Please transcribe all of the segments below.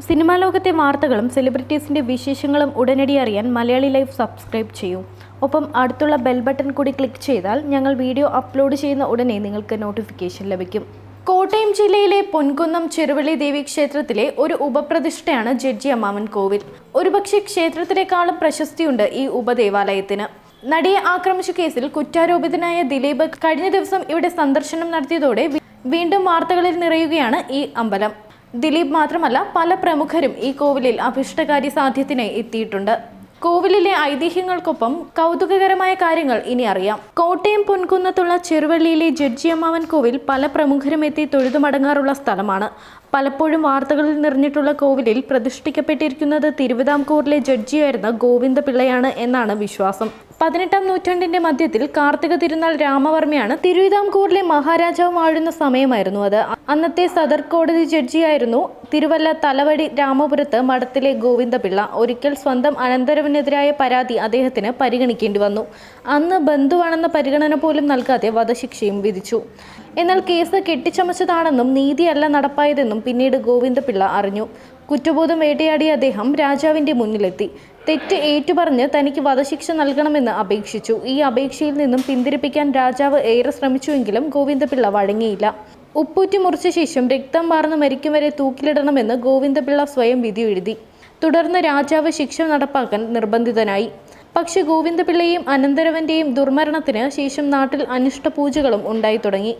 Cinema ലോകത്തെ വാർത്തകളും സെലിബ്രിറ്റീസിന്റെ വിശേഷങ്ങളും ഉടനടി അറിയാൻ മലയാളി ലൈഫ് സബ്സ്ക്രൈബ് ചെയ്യൂ. ഒപ്പം അടുത്തുള്ള ബെൽ ബട്ടൺ കൂടി ക്ലിക്ക് ചെയ്താൽ ഞങ്ങൾ വീഡിയോ അപ്ലോഡ് ചെയ്യുന്ന ഉടനെ നിങ്ങൾക്ക് നോട്ടിഫിക്കേഷൻ ലഭിക്കും. കോട്ടയം ജില്ലയിലെ പൊൻകുന്നം ചെറുവള്ളി ദേവീക്ഷേത്രത്തിലെ ഒരു ഉപപ്രതിഷ്ഠയാണ് ജഡ്ജി അമ്മാവൻ കോവിൽ. ഒരുപക്ഷെ ക്ഷേത്രത്തിനേക്കാളും പ്രശസ്തിയുണ്ട് ഈ ഉപദേവാലയത്തിന്. നടിയെ ആക്രമിച്ച കേസിൽ കുറ്റാരോപിതനായ ദിലീപ് കഴിഞ്ഞ ദിവസം ഇവിടെ സന്ദർശനം നടത്തിയതോടെ വീണ്ടും വാർത്തകളിൽ നിറയുകയാണ് ഈ അമ്പലം. ദിലീപ് മാത്രമല്ല, പല പ്രമുഖരും ഈ കോവിലിൽ അഭിഷ്ടകാര്യ സാധ്യത്തിനായി എത്തിയിട്ടുണ്ട്. കോവിലിലെ ഐതിഹ്യങ്ങൾക്കൊപ്പം കൗതുകകരമായ കാര്യങ്ങൾ ഇനി അറിയാം. കോട്ടയം പൊൻകുന്നത്തുള്ള ചെറുവള്ളിയിലെ ജഡ്ജി അമ്മാവൻ കോവിൽ പല പ്രമുഖരും എത്തി തൊഴുതുമടങ്ങാറുള്ള സ്ഥലമാണ്. പലപ്പോഴും വാർത്തകളിൽ നിറഞ്ഞിട്ടുള്ള കോവിലിൽ പ്രതിഷ്ഠിക്കപ്പെട്ടിരിക്കുന്നത് തിരുവിതാംകൂറിലെ ജഡ്ജിയായിരുന്ന ഗോവിന്ദപിള്ളയാണ് എന്നാണ് വിശ്വാസം. 18-ാം നൂറ്റാണ്ടിന്റെ മധ്യത്തിൽ കാർത്തിക തിരുനാൾ രാമവർമ്മയാണ് തിരുവിതാംകൂറിലെ മഹാരാജാവ് വാഴുന്ന സമയമായിരുന്നു അത്. അന്നത്തെ സദർ കോടതി ജഡ്ജിയായിരുന്നു തിരുവല്ല തലവടി രാമപുരത്ത് മഠത്തിലെ ഗോവിന്ദപിള്ള. ഒരിക്കൽ സ്വന്തം അനന്തരവനെതിരായ പരാതി അദ്ദേഹത്തിന് പരിഗണിക്കേണ്ടി വന്നു. അന്ന് ബന്ധുവാണെന്ന പരിഗണന പോലും നൽകാതെ വധശിക്ഷയും വിധിച്ചു. എന്നാൽ കേസ് കെട്ടിച്ചമച്ചതാണെന്നും നീതിയല്ല നടപ്പായതെന്നും പിന്നീട് ഗോവിന്ദപിള്ള അറിഞ്ഞു. കുറ്റബോധം വേട്ടയാടിയ അദ്ദേഹം രാജാവിന്റെ മുന്നിലെത്തി. തെറ്റ് ഏറ്റുപറഞ്ഞ് തനിക്ക് വധശിക്ഷ നൽകണമെന്ന് അപേക്ഷിച്ചു. ഈ അപേക്ഷയിൽ നിന്നും പിന്തിരിപ്പിക്കാൻ രാജാവ് ഏറെ ശ്രമിച്ചുവെങ്കിലും ഗോവിന്ദപിള്ള വഴങ്ങിയില്ല. ഉപ്പൂറ്റി മുറിച്ച ശേഷം രക്തം വാർന്ന് മരിക്കും വരെ തൂക്കിലിടണമെന്ന് ഗോവിന്ദപിള്ള സ്വയം വിധി എഴുതി. തുടർന്ന് രാജാവ് ശിക്ഷ നടപ്പാക്കാൻ നിർബന്ധിതനായി. പക്ഷെ ഗോവിന്ദപിള്ളയെയും അനന്തരവന്റെയും ദുർമരണത്തിന് ശേഷം നാട്ടിൽ അനിഷ്ട പൂജകളും ഉണ്ടായി തുടങ്ങി.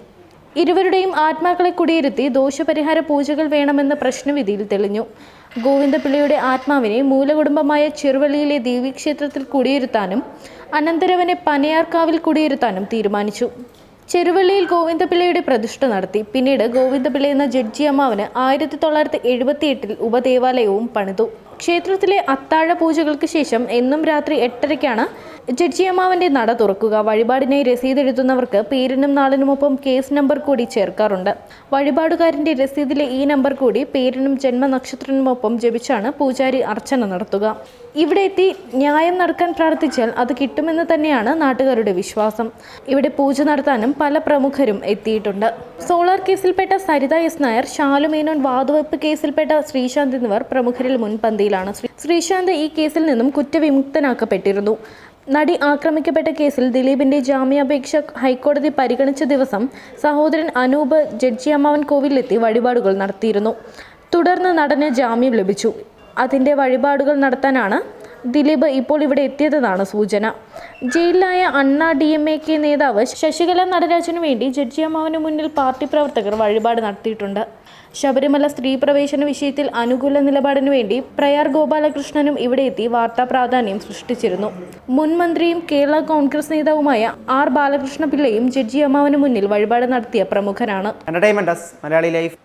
ഇരുവരുടെയും ആത്മാക്കളെ കുടിയിരുത്തി ദോഷപരിഹാര പൂജകൾ വേണമെന്ന പ്രശ്നവിധിയിൽ തെളിഞ്ഞു. ഗോവിന്ദപിള്ളയുടെ ആത്മാവിനെ മൂലകുടുംബമായ ചെറുവള്ളിയിലെ ദേവീക്ഷേത്രത്തിൽ കുടിയിരുത്താനും അനന്തരവനെ പനയാർക്കാവിൽ കുടിയിരുത്താനും തീരുമാനിച്ചു. ചെറുവള്ളിയിൽ ഗോവിന്ദപിള്ളയുടെ പ്രതിഷ്ഠ നടത്തി. പിന്നീട് ഗോവിന്ദപിള്ള എന്ന ജഡ്ജി അമ്മാവന് 1978 ഉപദേവാലയവും പണിതു. ക്ഷേത്രത്തിലെ അത്താഴ പൂജകൾക്ക് ശേഷം എന്നും രാത്രി 8:30-ക്കാണ് ജഡ്ജി അമ്മാവന്റെ നട തുറക്കുക. വഴിപാടിനായി രസീത് എഴുതുന്നവർക്ക് പേരിനും നാളിനുമൊപ്പം കേസ് നമ്പർ കൂടി ചേർക്കാറുണ്ട്. വഴിപാടുകാരന്റെ രസീതിലെ ഈ നമ്പർ കൂടി പേരിനും ജന്മനക്ഷത്രത്തിനുമൊപ്പം ജപിച്ചാണ് പൂജാരി അർച്ചന നടത്തുക. ഇവിടെ എത്തി ന്യായം നടക്കാൻ പ്രാർത്ഥിച്ചാൽ അത് കിട്ടുമെന്ന് തന്നെയാണ് നാട്ടുകാരുടെ വിശ്വാസം. ഇവിടെ പൂജ നടത്താനും പല പ്രമുഖരും എത്തിയിട്ടുണ്ട്. സോളാർ കേസിൽപ്പെട്ട സരിത എസ് നായർ, ഷാലുമേനോൻ, വാതുവെപ്പ് കേസിൽപ്പെട്ട ശ്രീശാന്ത് എന്നിവർ പ്രമുഖരിൽ മുൻപന്തിയിലാണ്. ശ്രീശാന്ത് ഈ കേസിൽ നിന്നും കുറ്റവിമുക്തനാക്കപ്പെട്ടിരുന്നു. നടി ആക്രമിക്കപ്പെട്ട കേസിൽ ദിലീപിന്റെ ജാമ്യാപേക്ഷ ഹൈക്കോടതി പരിഗണിച്ച ദിവസം സഹോദരൻ അനൂപ് ജഡ്ജി അമ്മാവൻ കോവിലെത്തി വഴിപാടുകൾ നടത്തിയിരുന്നു. തുടർന്ന് നടന് ജാമ്യം ലഭിച്ചു. അതിന്റെ വഴിപാടുകൾ നടത്താനാണ് ദിലീപ് ഇപ്പോൾ ഇവിടെ എത്തിയതെന്നാണ് സൂചന. ജയിലിലായ അണ്ണാ DMK നേതാവ് ശശികല നടരാജനു വേണ്ടി ജഡ്ജി അമ്മാവന് മുന്നിൽ പാർട്ടി പ്രവർത്തകർ വഴിപാട് നടത്തിയിട്ടുണ്ട്. ശബരിമല സ്ത്രീ പ്രവേശന വിഷയത്തിൽ അനുകൂല നിലപാടിനു വേണ്ടി പ്രയാർ ഗോപാലകൃഷ്ണനും ഇവിടെ എത്തി വാർത്താ പ്രാധാന്യം സൃഷ്ടിച്ചിരുന്നു. മുൻ മന്ത്രിയും കേരള കോൺഗ്രസ് നേതാവുമായ R ബാലകൃഷ്ണപിള്ളയും ജഡ്ജി അമ്മാവന് മുന്നിൽ വഴിപാട് നടത്തിയ പ്രമുഖരാണ്. മലയാളി ലൈഫ്.